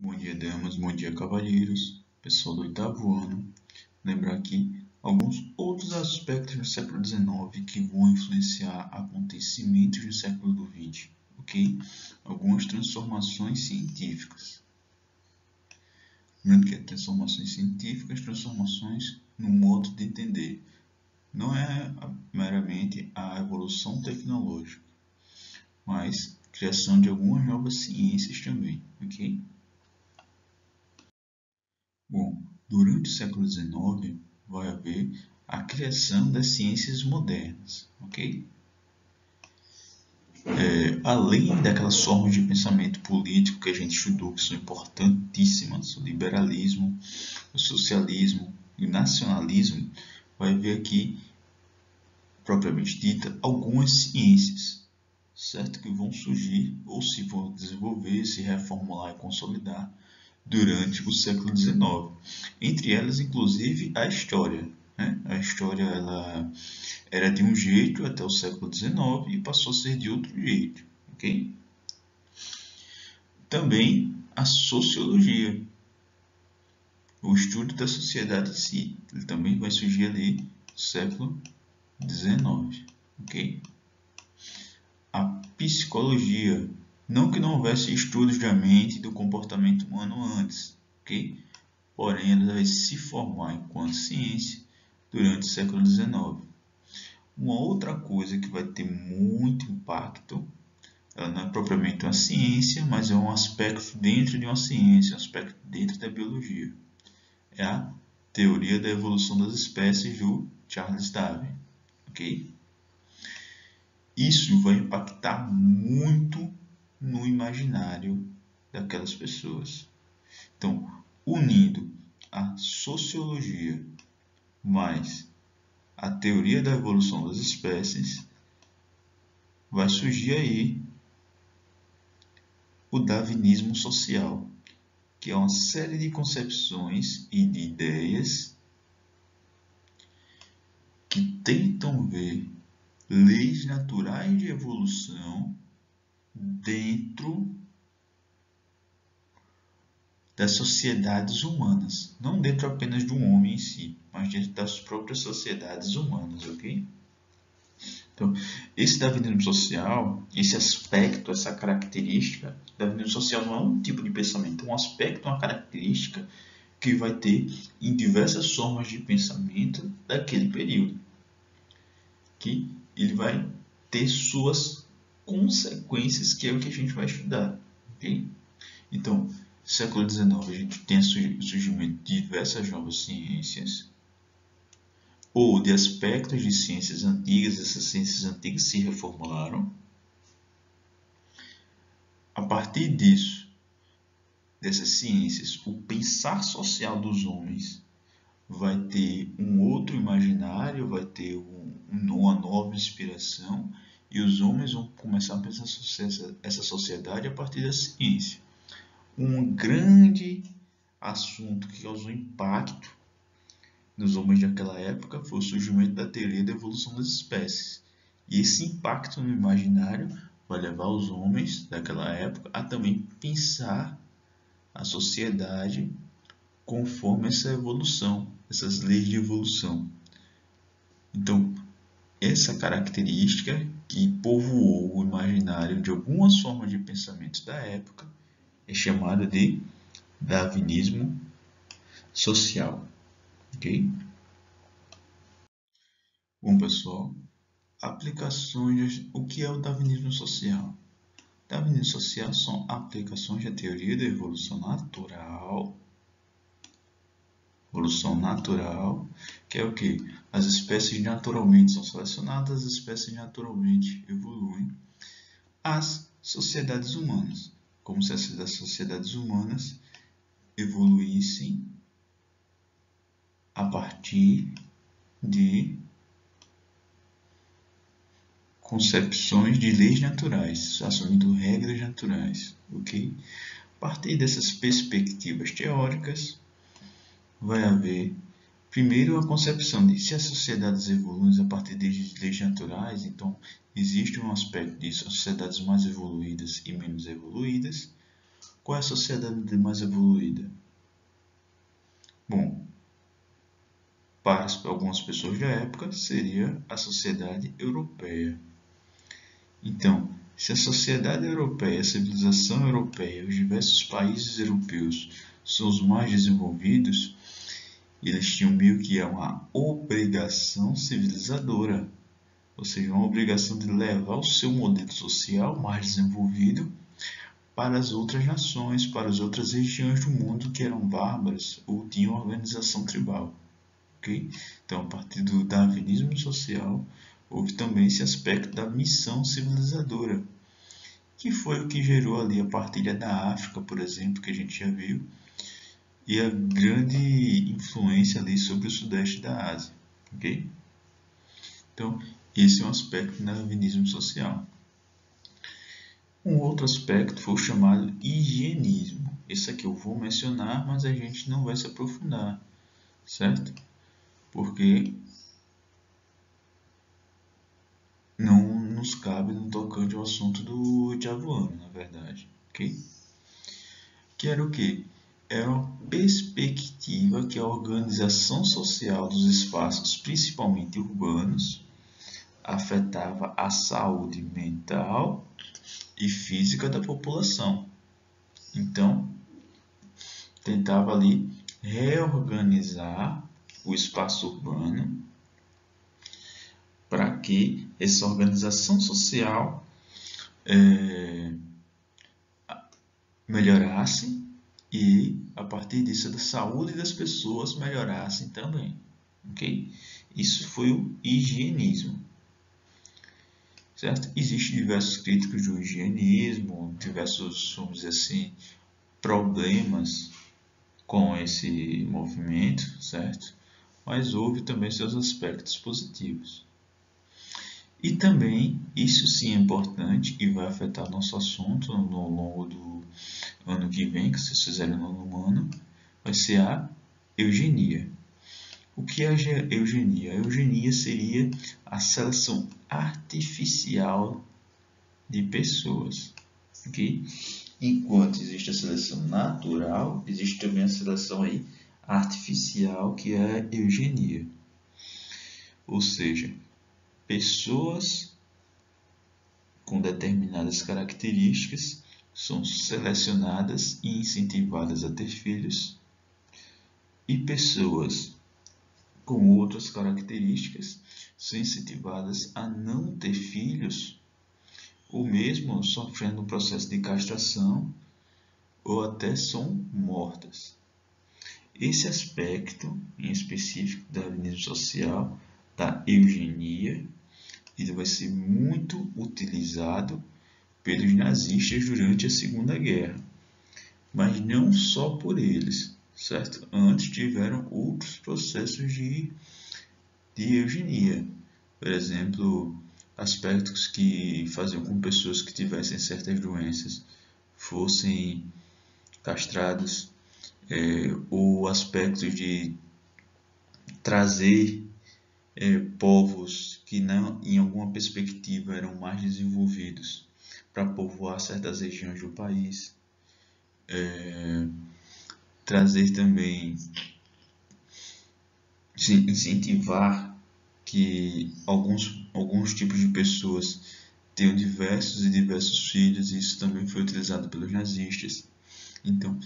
Bom dia, damas, bom dia, cavalheiros, pessoal do oitavo ano. Lembrar aqui alguns outros aspectos do século XIX que vão influenciar acontecimentos do século XX, ok? Algumas transformações científicas. Lembrando que transformações científicas, transformações no modo de entender. Não é meramente a evolução tecnológica, mas criação de algumas novas ciências também, ok? Bom, durante o século XIX vai haver a criação das ciências modernas, ok? Além daquelas formas de pensamento político que a gente estudou, que são importantíssimas, o liberalismo, o socialismo e o nacionalismo, vai haver aqui, propriamente dita, algumas ciências, certo? Que vão surgir ou se vão desenvolver, se reformular e consolidar durante o século XIX. Entre elas, inclusive, a história. Né? A história ela era de um jeito até o século XIX e passou a ser de outro jeito. Okay? Também a sociologia, o estudo da sociedade em si, ele também vai surgir ali no século XIX. Okay? A psicologia, não que não houvesse estudos da mente e do comportamento humano antes, ok? Porém, ela vai se formar enquanto ciência durante o século XIX. Uma outra coisa que vai ter muito impacto, ela não é propriamente uma ciência, mas é um aspecto dentro de uma ciência, um aspecto dentro da biologia. É a teoria da evolução das espécies do Charles Darwin. Okay? Isso vai impactar muito no imaginário daquelas pessoas. Então, unindo a sociologia mais a teoria da evolução das espécies, vai surgir aí o darwinismo social, que é uma série de concepções e de ideias que tentam ver leis naturais de evolução dentro das sociedades humanas, não dentro apenas do homem em si, mas dentro das próprias sociedades humanas, ok? Então, esse darwinismo social, esse aspecto, essa característica, darwinismo social não é um tipo de pensamento, é um aspecto, uma característica que vai ter em diversas formas de pensamento daquele período, que ele vai ter suas consequências, que é o que a gente vai estudar, ok? Então, século XIX, a gente tem o surgimento de diversas novas ciências, ou de aspectos de ciências antigas, essas ciências antigas se reformularam. A partir disso, dessas ciências, o pensar social dos homens vai ter um outro imaginário, vai ter uma nova inspiração, e os homens vão começar a pensar essa sociedade a partir da ciência. Um grande assunto que causou impacto nos homens daquela época foi o surgimento da teoria da evolução das espécies. E esse impacto no imaginário vai levar os homens daquela época a também pensar a sociedade conforme essa evolução, essas leis de evolução. Então, essa característica que povoou o imaginário de algumas formas de pensamento da época é chamada de darwinismo social. Ok? Bom, pessoal, aplicações. O que é o darwinismo social? Darwinismo social são aplicações da teoria da evolução natural. Evolução natural, que é o que? As espécies naturalmente são selecionadas, as espécies naturalmente evoluem. As sociedades humanas, como se as sociedades humanas evoluíssem a partir de concepções de leis naturais, assumindo regras naturais, ok? A partir dessas perspectivas teóricas, vai haver, primeiro, a concepção de se as sociedades evoluem a partir de leis naturais, então existe um aspecto disso, as sociedades mais evoluídas e menos evoluídas, Qual é a sociedade mais evoluída? Bom, para algumas pessoas da época, seria a sociedade europeia. Então, se a sociedade europeia, a civilização europeia, os diversos países europeus são os mais desenvolvidos, eles tinham meio que uma obrigação civilizadora, ou seja, uma obrigação de levar o seu modelo social mais desenvolvido para as outras nações, para as outras regiões do mundo que eram bárbaras ou tinham organização tribal. Okay? Então, a partir do darwinismo social, houve também esse aspecto da missão civilizadora, que foi o que gerou ali a partilha da África, por exemplo, que a gente já viu, e a grande influência ali sobre o sudeste da Ásia. Okay? Então, esse é um aspecto do darwinismo social. Um outro aspecto foi o chamado higienismo. Esse aqui eu vou mencionar, mas a gente não vai se aprofundar, certo? Porque não nos cabe no tocante ao assunto do oitavo ano, na verdade, ok? Que era o quê? Era uma perspectiva que a organização social dos espaços, principalmente urbanos, afetava a saúde mental e física da população. Então, tentava ali reorganizar o espaço urbano para que essa organização social melhorasse e, a partir disso, a saúde das pessoas melhorasse também. Okay? Isso foi o higienismo. Certo? Existem diversos críticos do higienismo, diversos, vamos dizer assim, problemas com esse movimento, certo? Mas houve também seus aspectos positivos. E também, isso sim é importante e vai afetar nosso assunto no longo do ano que vem, que vocês fizerem no nono ano, vai ser a eugenia. O que é a eugenia? A eugenia seria a seleção artificial de pessoas. Okay? Enquanto existe a seleção natural, existe também a seleção aí artificial, que é a eugenia. Ou seja, pessoas com determinadas características são selecionadas e incentivadas a ter filhos, e pessoas com outras características são incentivadas a não ter filhos, ou mesmo sofrendo um processo de castração, ou até são mortas. Esse aspecto, em específico, do darwinismo social, da eugenia, ele vai ser muito utilizado pelos nazistas durante a Segunda Guerra, mas não só por eles, certo? Antes tiveram outros processos de eugenia, por exemplo, aspectos que faziam com que pessoas que tivessem certas doenças fossem castradas, ou aspectos de trazer povos que não, em alguma perspectiva eram mais desenvolvidos para povoar certas regiões do país, trazer também, incentivar que alguns tipos de pessoas tenham diversos filhos, e isso também foi utilizado pelos nazistas. Então,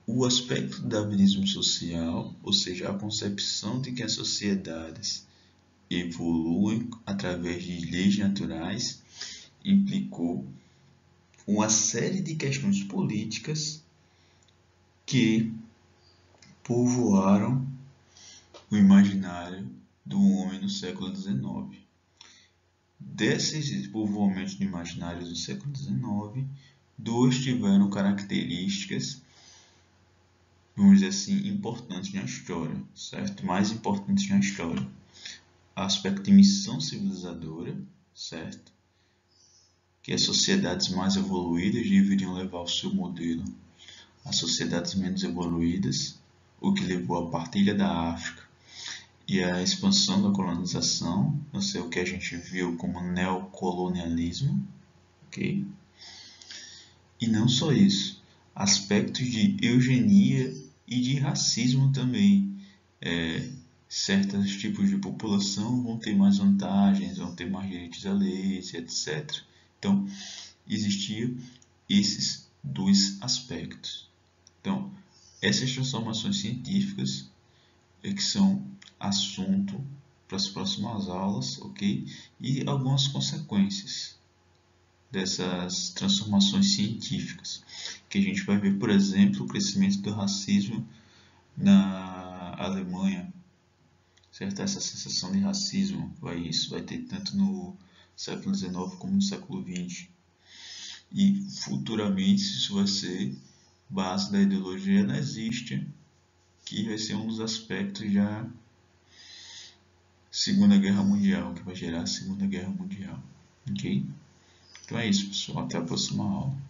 o aspecto do darwinismo social, ou seja, a concepção de que as sociedades evoluem através de leis naturais, implicou uma série de questões políticas que povoaram o imaginário do homem no século XIX. Desses povoamentos do imaginário do século XIX, dois tiveram características, vamos dizer assim, importantes na história, certo? Mais importantes na história. Aspecto de missão civilizadora, certo? Que as sociedades mais evoluídas deveriam levar o seu modelo às sociedades menos evoluídas, o que levou à partilha da África e à expansão da colonização, não sei o que a gente viu como neocolonialismo, ok? E não só isso, aspectos de eugenia e de racismo também. Certos tipos de população vão ter mais vantagens, vão ter mais direitos a leis, etc. Então, existiam esses dois aspectos. Então, essas transformações científicas é que são assunto para as próximas aulas, ok? E algumas consequências dessas transformações científicas, que a gente vai ver, por exemplo, o crescimento do racismo na Alemanha, certo? Essa sensação de racismo isso vai ter tanto no século XIX como no século XX. E futuramente isso vai ser base da ideologia nazista, que vai ser um dos aspectos da Segunda Guerra Mundial, que vai gerar a Segunda Guerra Mundial. Ok? Então é isso, pessoal. Até a próxima aula.